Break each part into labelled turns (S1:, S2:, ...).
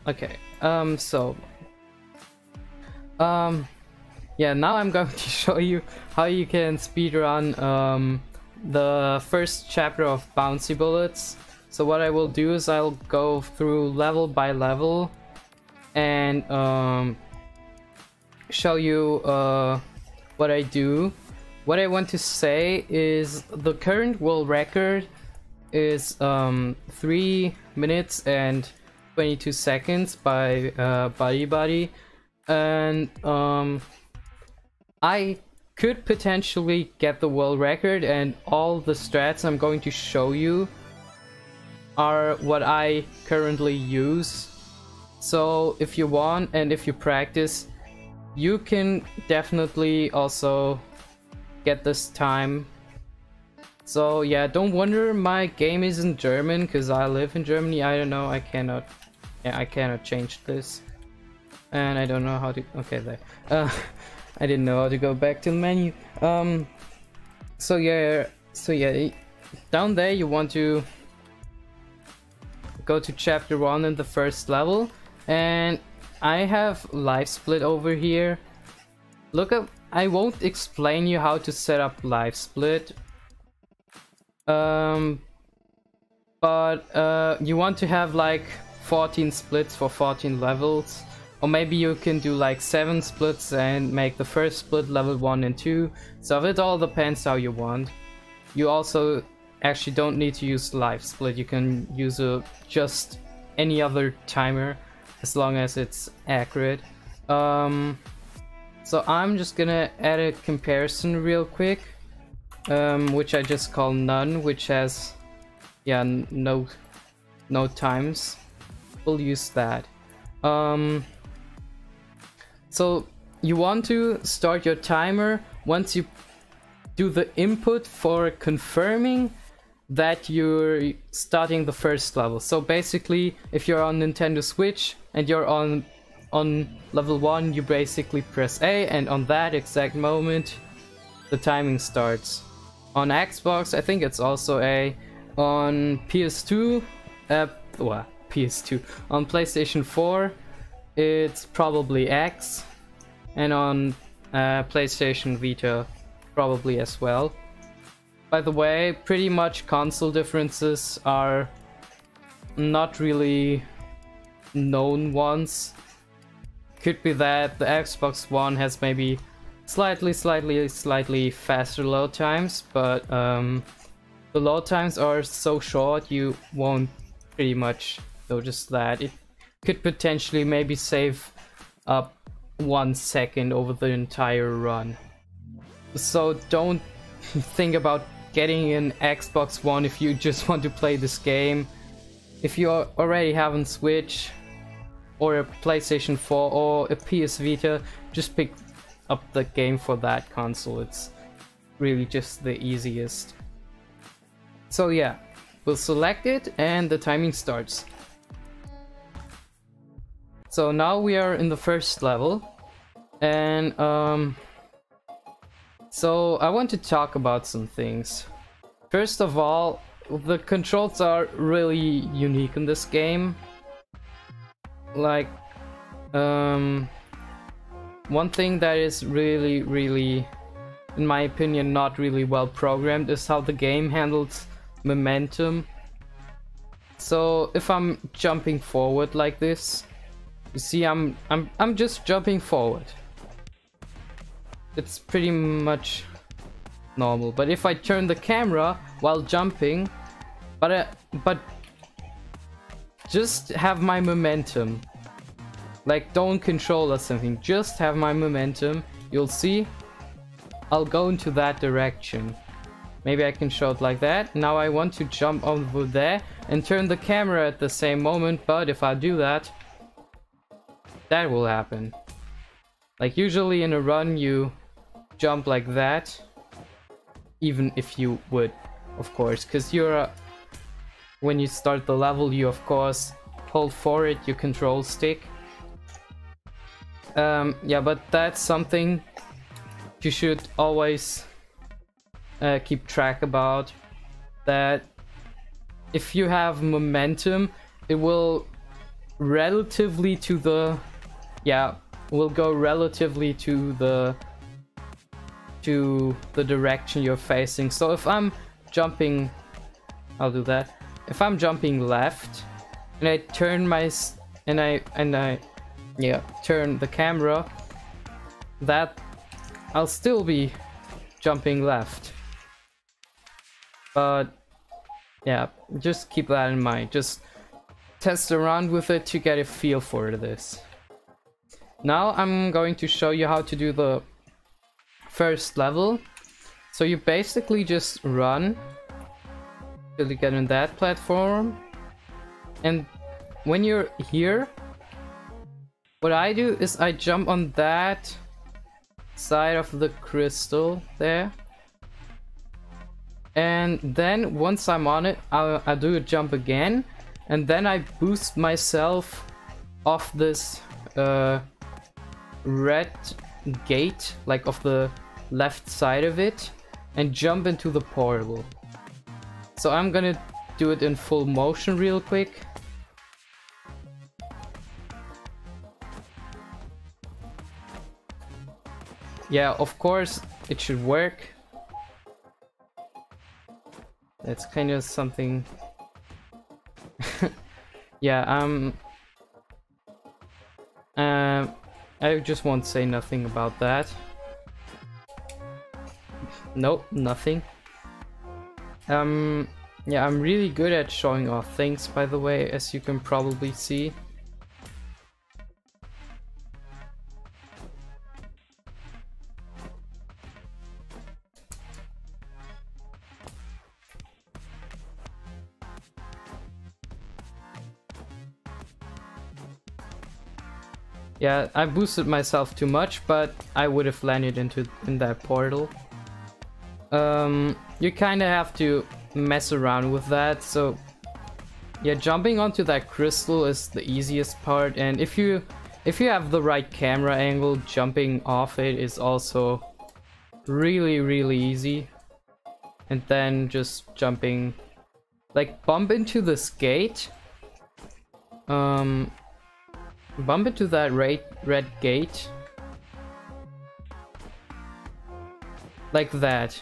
S1: Okay, yeah, now I'm going to show you how you can speedrun the first chapter of Bouncy Bullets. So what I will do is I'll go through level by level and show you what I do. What I want to say is the current world record is 3 minutes and 22 seconds by Buddy, and I could potentially get the world record, and all the strats I'm going to show you are what I currently use. So if you want and if you practice, you can definitely also get this time. So yeah, don't wonder my game is in German, because I live in Germany. I don't know, I cannot change this, and I don't know how to, okay, there. I didn't know how to go back to the menu. So yeah, down there you want to go to chapter 1 in the first level, and I have live split over here. Look up, I won't explain you how to set up live split, but you want to have like 14 splits for 14 levels. Or maybe you can do like 7 splits and make the first split level 1 and 2. So it all depends how you want. You also actually don't need to use live split. You can use just any other timer as long as it's accurate. So I'm just gonna add a comparison real quick, which I just call none, which has no times. We'll use that. So you want to start your timer once you do the input for confirming that you're starting the first level. So basically, if you're on Nintendo Switch and you're on level 1, you basically press A, and on that exact moment the timing starts. On Xbox, I think it's also A. On PS2, PS2. On PlayStation 4, it's probably X, and on PlayStation Vita probably as well. By the way, pretty much console differences are not really known ones. Could be that the Xbox One has maybe slightly faster load times, but the load times are so short you won't pretty much notice that. It could potentially maybe save up 1 second over the entire run. So don't think about getting an Xbox One if you just want to play this game. If you already have a Switch or a PlayStation 4 or a PS Vita, just pick up the game for that console. It's really just the easiest. So yeah, we'll select it and the timing starts. So now we are in the first level, and so I want to talk about some things. First of all, the controls are really unique in this game. Like, one thing that is really, in my opinion, not really well programmed is how the game handles momentum. So if I'm jumping forward like this, you see I'm just jumping forward. It's pretty much normal. But if I turn the camera while jumping, but just have my momentum, like don't control or something, just have my momentum, you'll see I'll go into that direction. Maybe I can show it like that. Now I want to jump over there and turn the camera at the same moment, but if I do that, that will happen. Like usually in a run you jump like that, even if you would, of course, because you're when you start the level, you of course hold forward your control stick. Yeah, but that's something you should always keep track about, that if you have momentum, it will relatively to the, yeah, will go relatively to the direction you're facing. So if I'm jumping, I'll do that. If I'm jumping left and I turn my turn the camera, that I'll still be jumping left. But yeah, just keep that in mind. Just test around with it to get a feel for this. Now I'm going to show you how to do the first level. So you basically just run till you get on that platform, and when you're here, what I do is I jump on that side of the crystal there, and then once I'm on it, I'll do a jump again, and then I boost myself off this red gate, like of the left side of it, and jump into the portal. So I'm gonna do it in full motion real quick. Yeah, of course it should work. That's kind of something. Yeah, I just won't say nothing about that. Nope, nothing. Yeah, I'm really good at showing off things, by the way, as you can probably see. Yeah, I boosted myself too much, but I would have landed in that portal. You kind of have to mess around with that. So yeah, jumping onto that crystal is the easiest part, and if you have the right camera angle, jumping off it is also really easy. And then just jumping, like, bump into this gate, bump into that red gate, like that.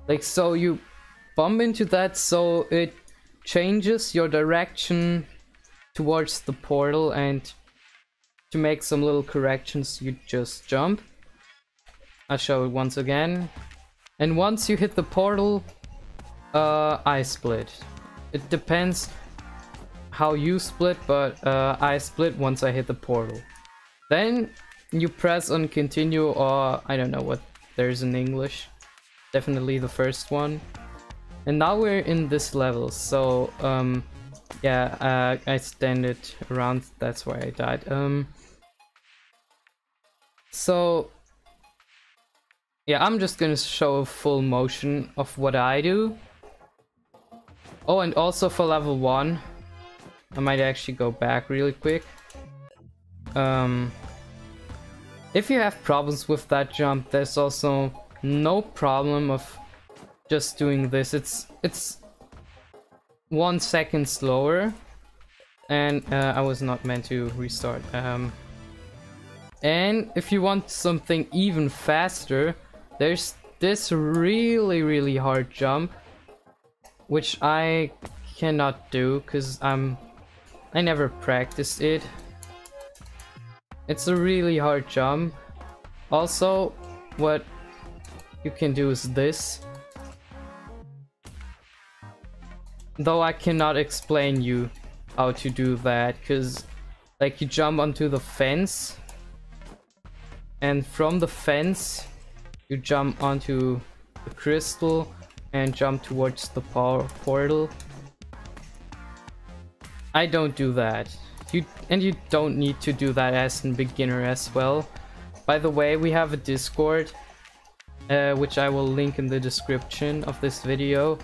S1: Like, so you bump into that, so it changes your direction towards the portal, and to make some little corrections, you just jump. I'll show it once again. And once you hit the portal, I split. It depends how you split, but I split once I hit the portal. Then you press on continue, or I don't know what there's in English. Definitely the first one. And now we're in this level, so yeah, I stand it around, that's why I died. So yeah, I'm just gonna show a full motion of what I do. Oh, and also for level 1, I might actually go back really quick. If you have problems with that jump, there's also no problem of just doing this. It's 1 second slower, and I was not meant to restart. And if you want something even faster, there's this really hard jump, which I cannot do because I never practiced it. It's a really hard jump. Also, what you can do is this. Though I cannot explain you how to do that, because like you jump onto the fence, and from the fence you jump onto the crystal and jump towards the portal. I don't do that. You don't need to do that as a beginner as well. By the way, we have a Discord, which I will link in the description of this video.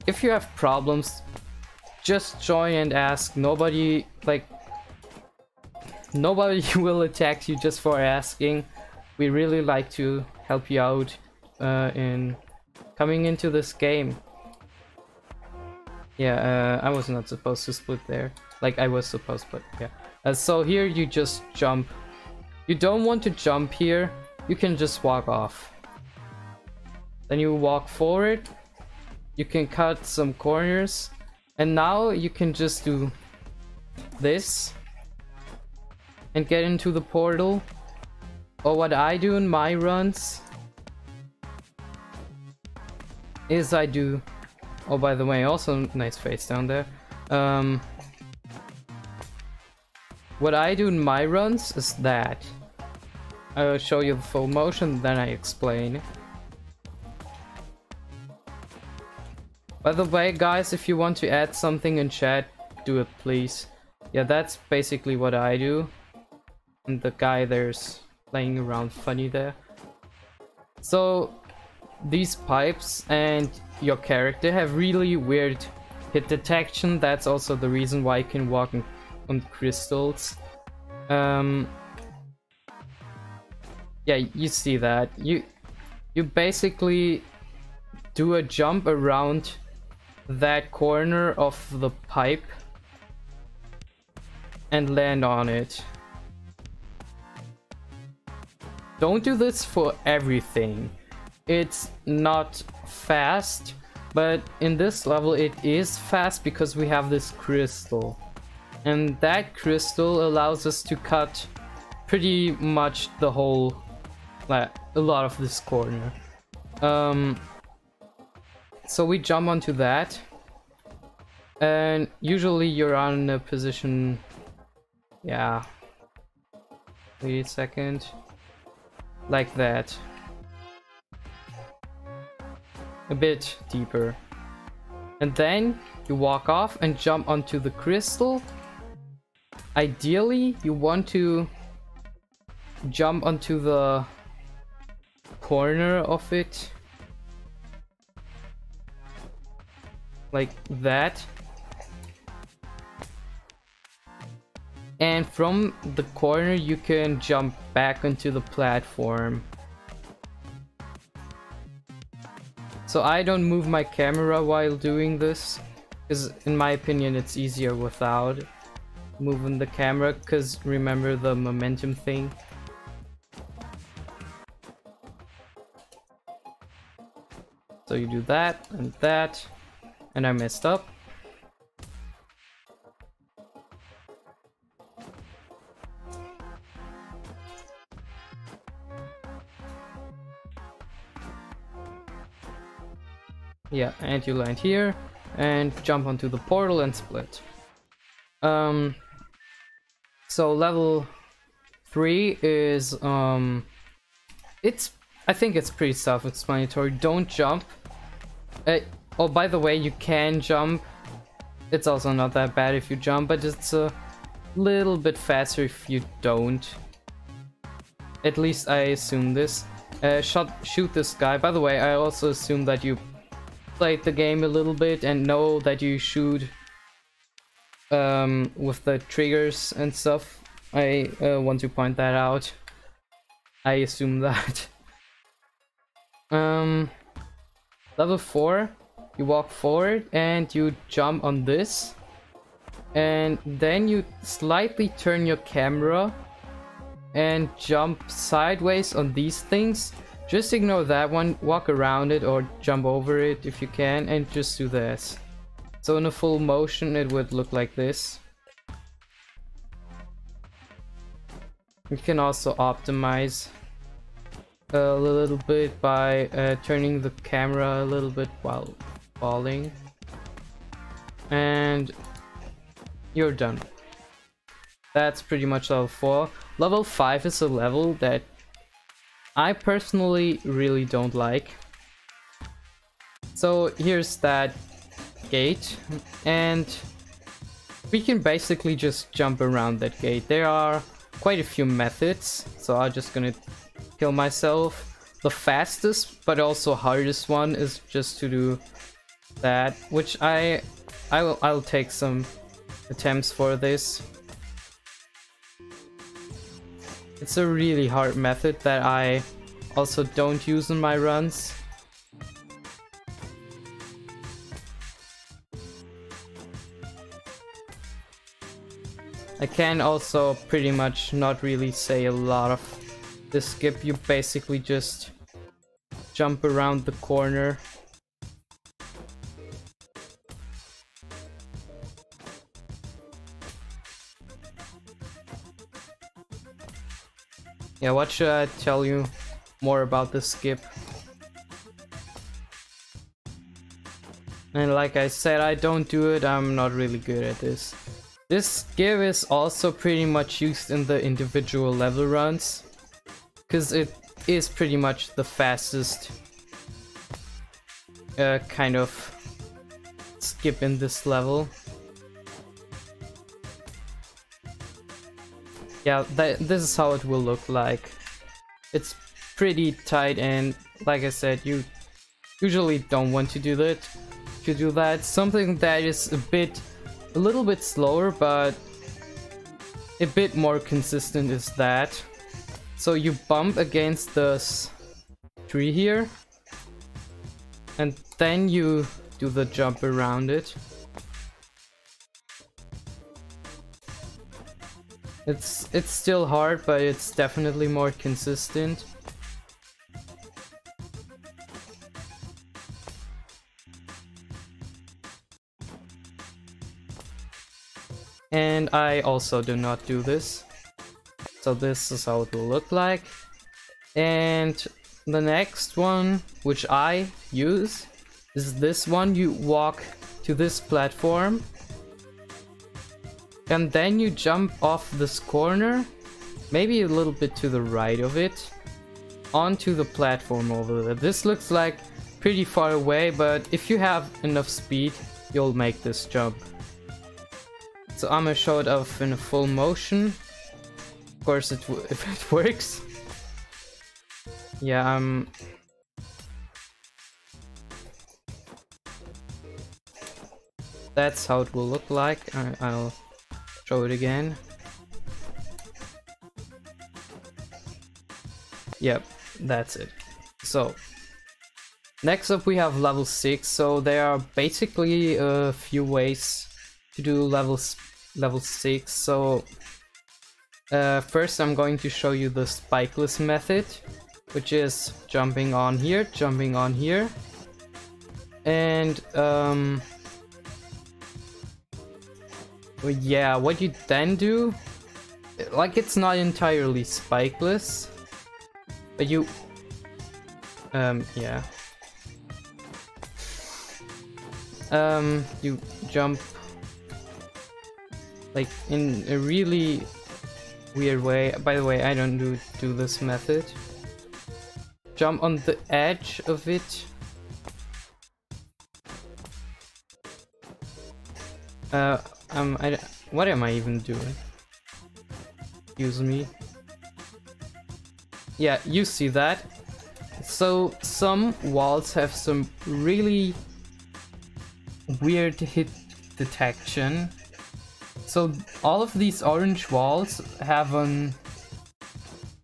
S1: If you have problems, just join and ask. Nobody will attack you just for asking. We really like to help you out in coming into this game. Yeah, I was not supposed to split there. like I was supposed, but yeah. So here you just jump. You don't want to jump here, you can just walk off. Then you walk forward, you can cut some corners, and now you can just do this and get into the portal. Or what I do in my runs is I do... Oh, by the way, also nice face down there. What I do in my runs is that I'll show you the full motion, then I explain. By the way, guys, if you want to add something in chat, do it please. Yeah, that's basically what I do. And the guy there's playing around funny there. So these pipes and your character have really weird hit detection. That's also the reason why you can walk on crystals. Yeah, you see that. You basically do a jump around that corner of the pipe and land on it. Don't do this for everything. It's not fast, but in this level it is fast because we have this crystal. And that crystal allows us to cut pretty much the whole, a lot of this corner. So we jump onto that. And usually you're on a position, yeah, wait a second, like that. A bit deeper. And then you walk off and jump onto the crystal. Ideally, you want to jump onto the corner of it. Like that. And from the corner you can jump back onto the platform. So I don't move my camera while doing this, because in my opinion it's easier without moving the camera, because remember the momentum thing. So you do that, and I messed up. Yeah, and you land here and jump onto the portal and split. So level 3 is I think it's pretty self-explanatory. Don't jump. Oh, by the way, you can jump. It's also not that bad if you jump, but it's a little bit faster if you don't. At least I assume this. Shoot this guy. By the way, I also assume that you played the game a little bit and know that you shoot with the triggers and stuff. I want to point that out. I assume that. Level 4, you walk forward and you jump on this, and then you slightly turn your camera and jump sideways on these things. Just ignore that one, walk around it or jump over it if you can, and just do this. So in a full motion it would look like this. You can also optimize a little bit by turning the camera a little bit while falling. And you're done. That's pretty much level 4. Level 5 is a level that I personally really don't like. So here's that gate, and we can basically just jump around that gate. There are quite a few methods, so I'm just gonna kill myself. The fastest but also hardest one is just to do that, which I'll take some attempts for this. It's a really hard method that I also don't use in my runs. I can also pretty much not really say a lot of this skip. You basically just jump around the corner. Yeah, what should I tell you more about this skip? And like I said, I don't do it, I'm not really good at this. This skip is also pretty much used in the individual level runs, because it is pretty much the fastest kind of skip in this level. Yeah, this is how it will look like. It's pretty tight, and like I said, you usually don't want to do that. To do that, something that is a little bit slower, but a bit more consistent is that. So you bump against this tree here, and then you do the jump around it. It's still hard, but it's definitely more consistent. And I also do not do this. So this is how it will look like. And the next one, which I use, is this one. You walk to this platform, and then you jump off this corner, maybe a little bit to the right of it, onto the platform over there. This looks like pretty far away, but if you have enough speed, you'll make this jump. So I'm gonna show it off in a full motion. Of course, if it works. Yeah, that's how it will look like. I'll show it again. Yep, that's it. So next up we have level 6. So there are basically a few ways to do level 6. So first I'm going to show you the spikeless method, which is jumping on here, and yeah, what you then do, like, it's not entirely spikeless, but you yeah, you jump like in a really weird way. By the way, I don't do this method. Jump on the edge of it. What am I even doing? Excuse me. Yeah, you see that? So some walls have some really weird hit detection. So all of these orange walls have an...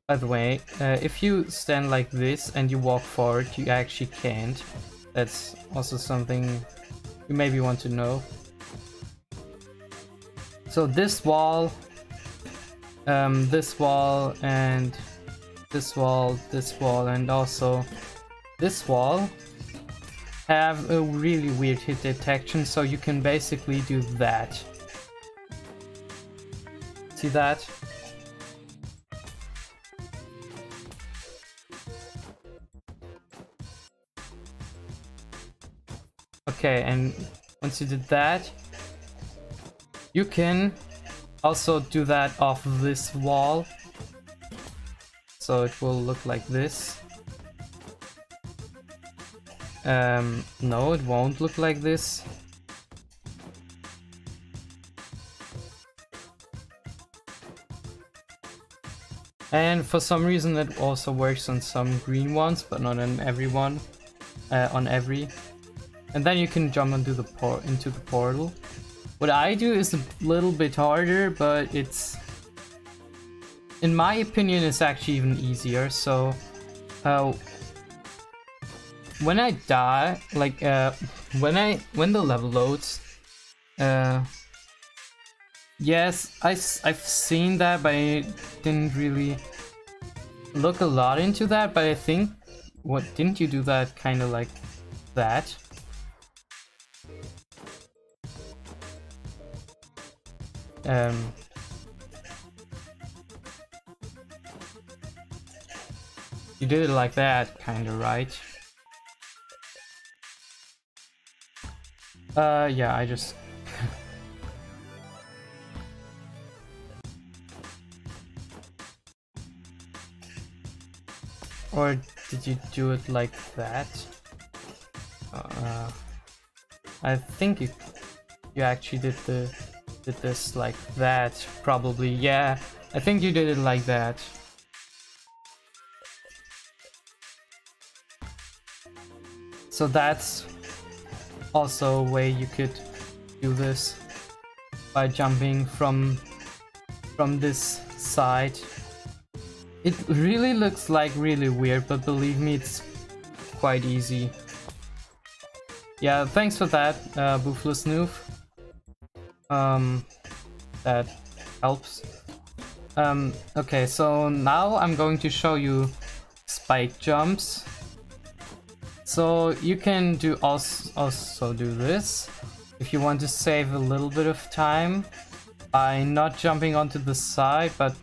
S1: By the way, if you stand like this and you walk forward, you actually can't. That's also something you maybe want to know. So this wall, this wall, and this wall, and also this wall have a really weird hit detection, so you can basically do that. See that? Okay, and once you did that, you can also do that off this wall. So it will look like this. No, it won't look like this. And for some reason it also works on some green ones, but not on every one. On every. And then you can jump into the portal. What I do is a little bit harder, but it's, in my opinion, it's actually even easier. So when I die, like when the level loads, Yes, I've seen that, but I didn't really look a lot into that. But I think, what, didn't you do that kind of like that? You did it like that, kind of, right? Yeah, I just... Or did you do it like that? I think you actually did this like that, probably. Yeah, I think you did it like that. So that's also a way you could do this, by jumping from this side. It really looks like really weird, but believe me, it's quite easy. Yeah, thanks for that, Boofless Noof. That helps. Okay, so now I'm going to show you spike jumps. So you can do also do this if you want to save a little bit of time by not jumping onto the side, but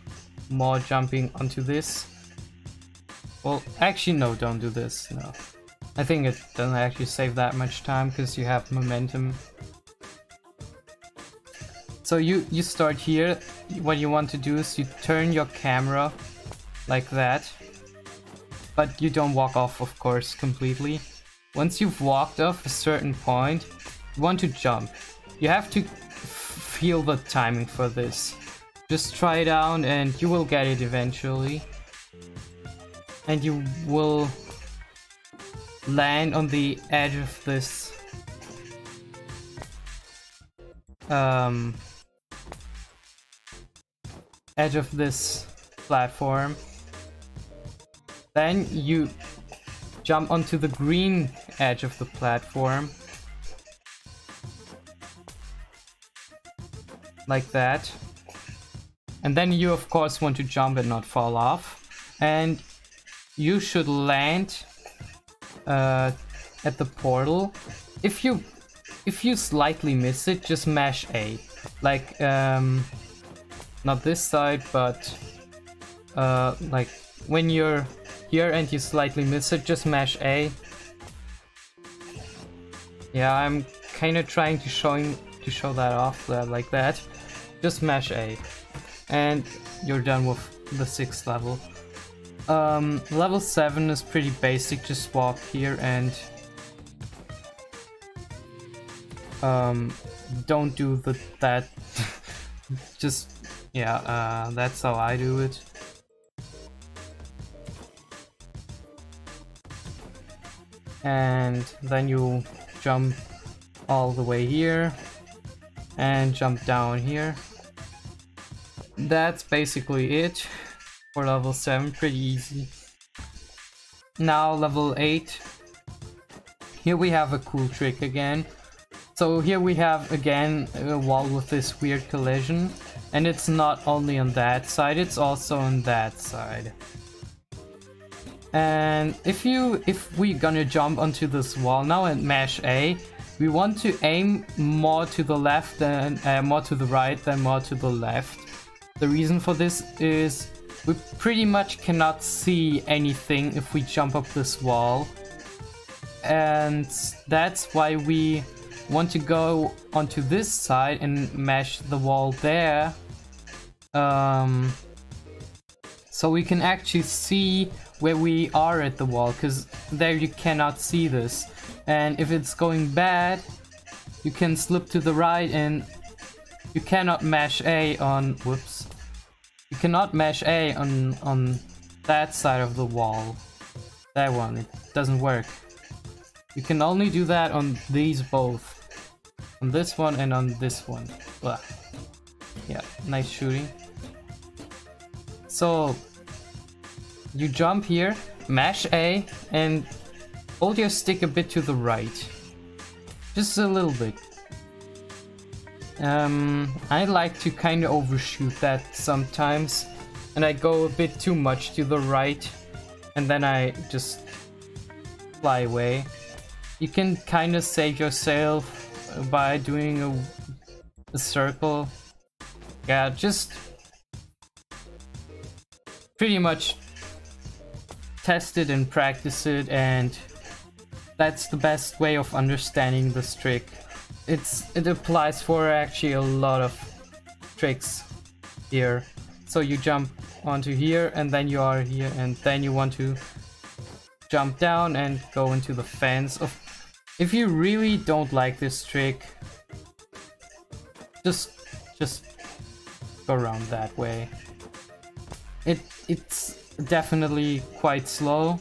S1: more jumping onto this. Well, actually no, don't do this, no. I think it doesn't actually save that much time because you have momentum. So you start here. What you want to do is you turn your camera like that. But you don't walk off, of course, completely. Once you've walked off a certain point, you want to jump. You have to feel the timing for this. Just try it out and you will get it eventually. And you will land on the edge of this platform. Then you jump onto the green edge of the platform. Like that. And then you of course want to jump and not fall off. And you should land at the portal. If you slightly miss it, just mash A. Like not this side, but like when you're here and you slightly miss it, just mash A. Yeah, I'm kind of trying to show that off like that. Just mash A, and you're done with the 6th level. Level 7 is pretty basic. Just walk here and don't do that. Just yeah, that's how I do it. And then you jump all the way here and jump down here. That's basically it for level 7, pretty easy. Now level 8. Here we have a cool trick again. So here we have again a wall with this weird collision, and it's not only on that side, it's also on that side. And if we're gonna jump onto this wall now and mash A, we want to aim more to the left than more to the right than more to the left. The reason for this is we pretty much cannot see anything if we jump up this wall, and that's why we want to go onto this side and mash the wall there, so we can actually see where we are at the wall, because there you cannot see this. And if it's going bad, you can slip to the right and you cannot mash A on, whoops, you cannot mash A on that side of the wall. That one, it doesn't work. You can only do that on these both. On this one and on this one. Blah. Yeah, nice shooting. So you jump here, mash A, and hold your stick a bit to the right. Just a little bit. I like to kind of overshoot that sometimes, and I go a bit too much to the right, and then I just fly away. You can kind of save yourself by doing a circle. Yeah, just pretty much test it and practice it, and that's the best way of understanding this trick. It applies for actually a lot of tricks here. So you jump onto here, and then you are here, and then you want to jump down and go into the fence. If you really don't like this trick, just go around that way. It's definitely quite slow,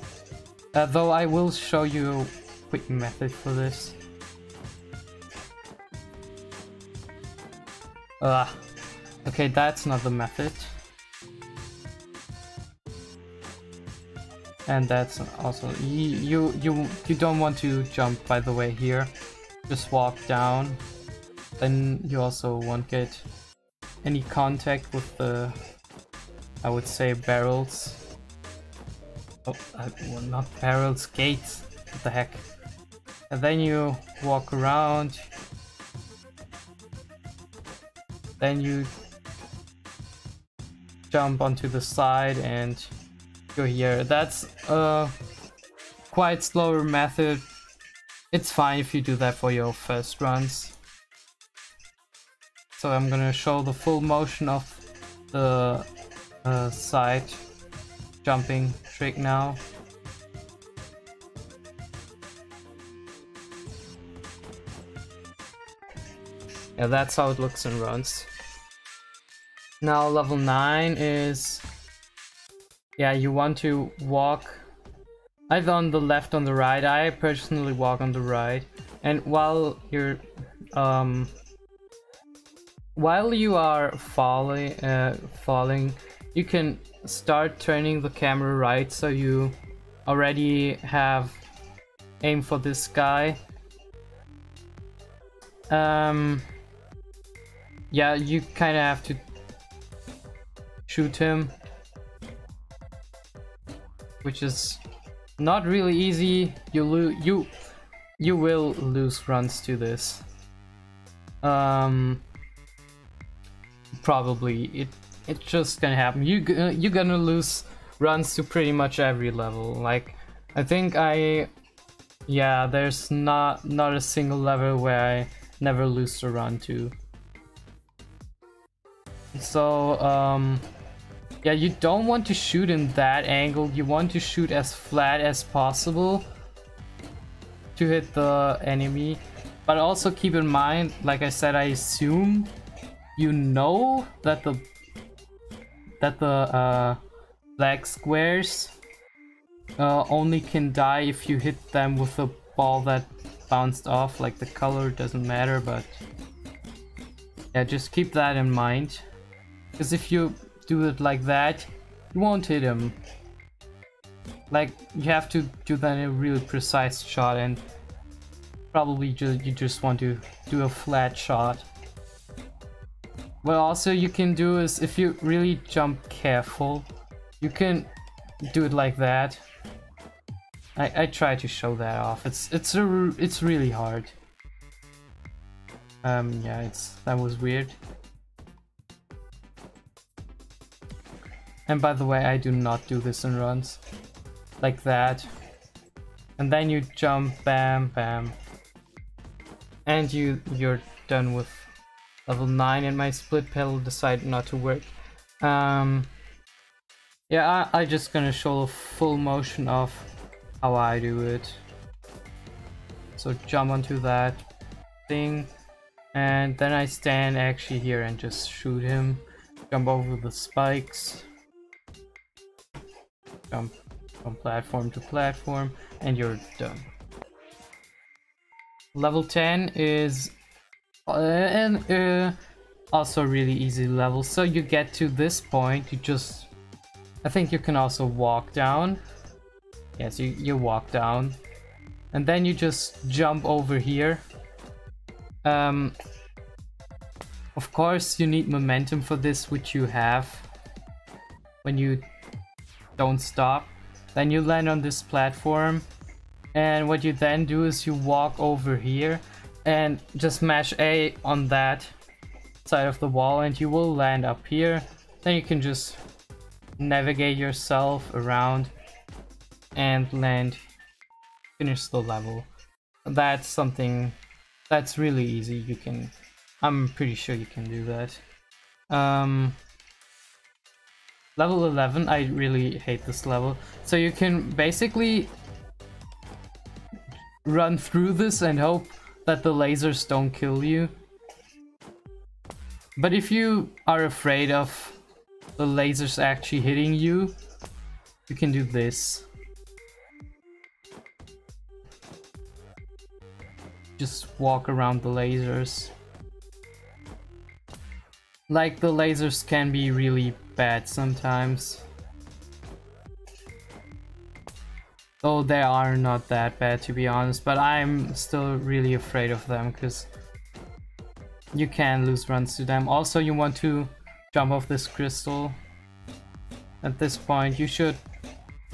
S1: though I will show you a quick method for this. Okay, that's not the method. And that's also you don't want to jump, by the way, here. Just walk down. Then you also won't get any contact with the, I would say, barrels. Oh, well, not barrels, gates. What the heck? And then you walk around. Then you jump onto the side and go here. That's a quite slower method. It's fine if you do that for your first runs. So I'm gonna show the full motion of the side jumping trick now. Yeah, that's how it looks in runs. Now level 9 is, yeah, you want to walk either on the left or on the right. I personally walk on the right, and while you are falling, you can start turning the camera right, so you already have aim for this guy. Yeah, you kind of have to shoot him, which is not really easy. You will lose runs to this. Probably it's just gonna happen. You're gonna lose runs to pretty much every level. Like, I think there's not a single level where I never lose a run to. So yeah, you don't want to shoot in that angle. You want to shoot as flat as possible to hit the enemy. But also keep in mind, like I said, I assume you know that the black squares only can die if you hit them with a ball that bounced off. Like, the color doesn't matter, but yeah, just keep that in mind. Because if you do it like that, you won't hit him. Like, you have to do that in a really precise shot, and probably you just want to do a flat shot. What also you can do is, if you really jump careful, you can do it like that. I try to show that off. It's really hard. Yeah, that was weird. And by the way, I do not do this in runs like that. And then you jump, bam, bam, and you're done with level 9. And my split pedal decided not to work. Yeah, I just gonna show a full motion of how I do it. So jump onto that thing, and then I stand actually here and just shoot him. Jump over the spikes. Jump from platform to platform, and you're done. Level 10 is also really easy level. So you get to this point, I think you can also walk down. Yes, you walk down, and then you just jump over here. Of course, you need momentum for this, which you have when you don't stop. Then you land on this platform, and what you then do is you walk over here and just mash A on that side of the wall, and you will land up here. Then you can just navigate yourself around and finish the level. That's something that's really easy. I'm pretty sure you can do that. Level 11, I really hate this level. So you can basically run through this and hope that the lasers don't kill you. But if you are afraid of the lasers actually hitting you, you can do this. Just walk around the lasers. Like, the lasers can be really bad sometimes. Though they are not that bad, to be honest, but I'm still really afraid of them because you can lose runs to them. Also, you want to jump off this crystal. At this point, you should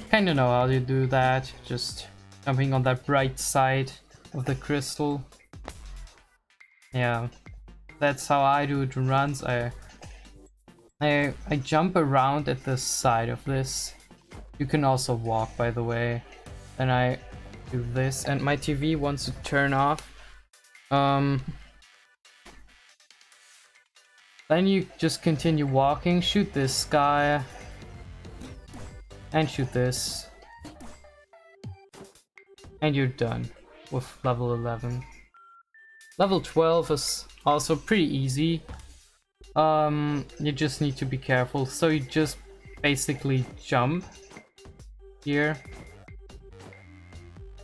S1: kind of know how to do that. Just jumping on that bright side of the crystal. Yeah, that's how I do the runs. I jump around at the side of this. You can also walk, by the way. And I do this, and my TV wants to turn off. Then you just continue walking, shoot this guy, and shoot this. And you're done with level 11. Level 12 is also pretty easy. You just need to be careful. So you just basically jump here.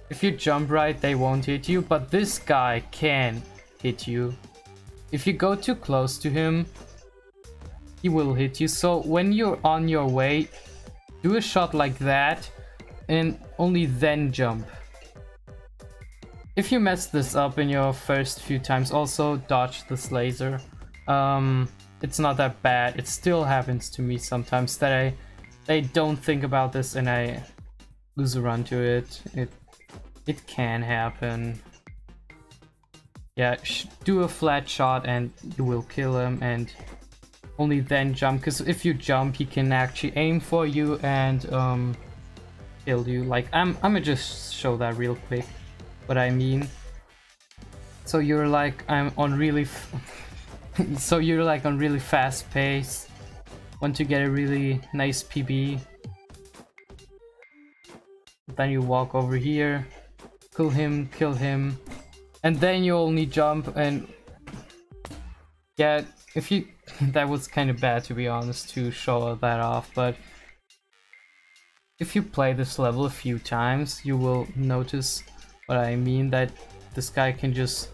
S1: If you jump right, they won't hit you, but this guy can hit you. If you go too close to him, he will hit you. So when you're on your way, do a shot like that and only then jump. If you mess this up in your first few times, also dodge this laser. It's not that bad. It still happens to me sometimes that I don't think about this and I lose a run to it. It can happen. Yeah, do a flat shot and you will kill him, and only then jump, because if you jump he can actually aim for you and kill you. Like, I'm gonna just show that real quick what I mean. So you're like, so you're like on really fast pace, want to get a really nice PB, then you walk over here, kill him, and then you only jump. And yeah, if you that was kind of bad, to be honest, to show that off, but if you play this level a few times you will notice what I mean, that this guy can just,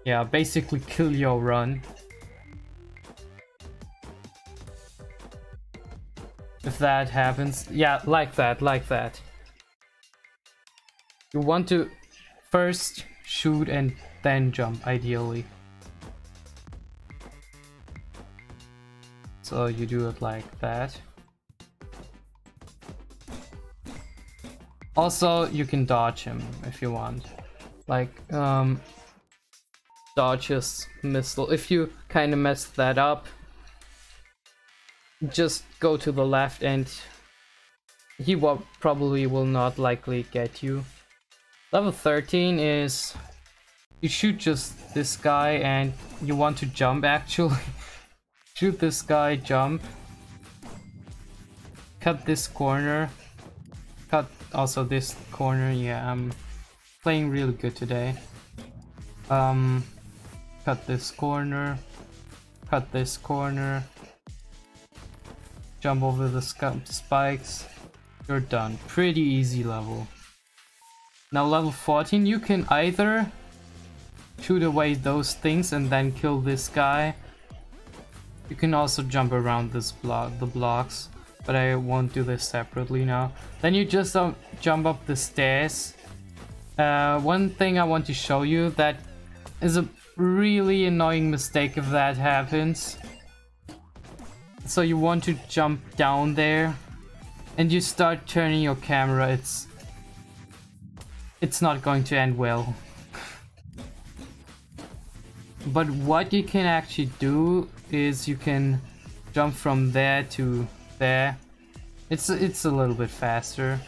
S1: yeah, basically kill your run. If that happens, yeah, like that. You want to first shoot and then jump, ideally. So you do it like that. Also, you can dodge him if you want. Like, dodge his missile. If you kind of mess that up, just go to the left and he probably will not likely get you. Level 13 is you shoot just this guy and you want to jump, actually. Shoot this guy, jump. Cut this corner. Cut also this corner. Yeah, I'm playing really good today. Cut this corner. Cut this corner. Jump over the spikes. You're done. Pretty easy level. Now level 14, you can either shoot away those things and then kill this guy. You can also jump around the blocks, but I won't do this separately now. Then you just jump up the stairs. One thing I want to show you that is a really annoying mistake if that happens. So you want to jump down there and you start turning your camera. It's not going to end well. But what you can actually do is you can jump from there to there. It's a little bit faster.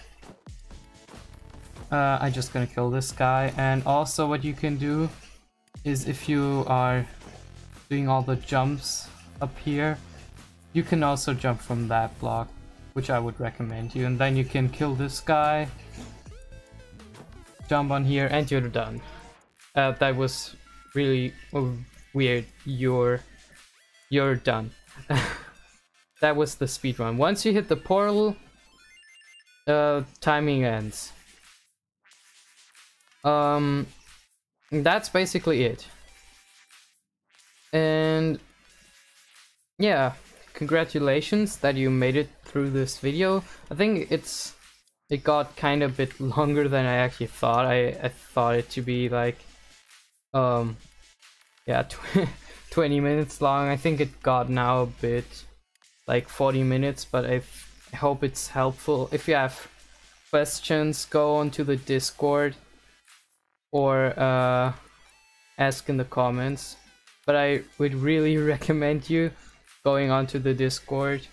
S1: I'm just gonna kill this guy. And also what you can do is if you are doing all the jumps up here, you can also jump from that block, which I would recommend you. And then you can kill this guy, jump on here, and you're done. That was really weird. You're done. That was the speedrun. Once you hit the portal, timing ends. That's basically it. And yeah, congratulations that you made it through this video. I think it got kind of a bit longer than I actually thought. I thought it to be like yeah, 20 minutes long. I think it got now a bit like 40 minutes, but I hope it's helpful. If you have questions, go onto the Discord or ask in the comments. But I would really recommend you going onto the Discord.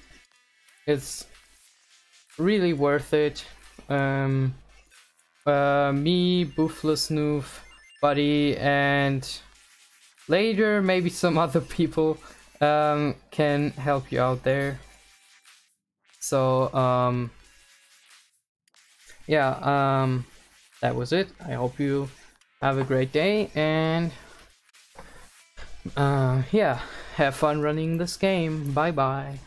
S1: It's really worth it. Me, Boofless Noof, Buddy, and later maybe some other people can help you out there. So yeah, that was it. I hope you have a great day, and yeah, have fun running this game. Bye bye.